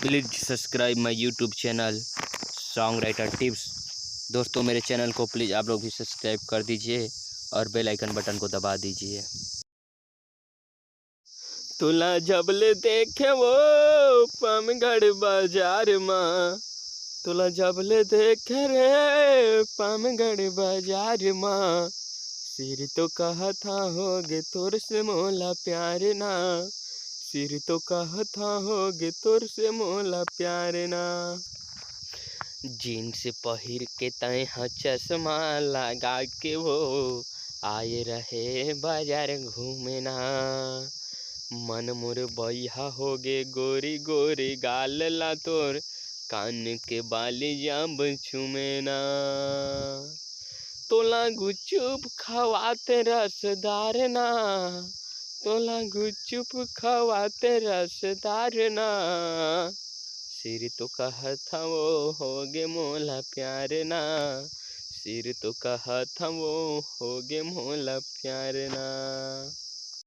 Please subscribe my YouTube channel song writer tips. दोस्तों मेरे channel को प्लीज़ आप लोग भी सब्सक्राइब कर दीजिए और बेल आइकन बटन को दबा दीजिए। तुला जबले देखे वो पामगढ़ बाजार माँ, तुला जबले देखे रे पामगढ़ बाजार माँ, सिर तो कहा था होगे तोर से मोला प्यार ना, सिर तो कहा था होगे तोर से मोला प्यार ना। जीन्स पहिर के तय चश्मा लगा के वो आए रहे बाजार घूमे ना, मन मोर बैहा होगे गोरी गोरी गाल ला तोर कान के बाली जाब छुमे ना, तोला गुचुप खवाते रसदार ना, तोला गुचुप खवाते रसदार ना, सिर तो कहा था वो होगे मोला प्यार ना, सिर तो कहा था वो होगे मोला प्यार ना।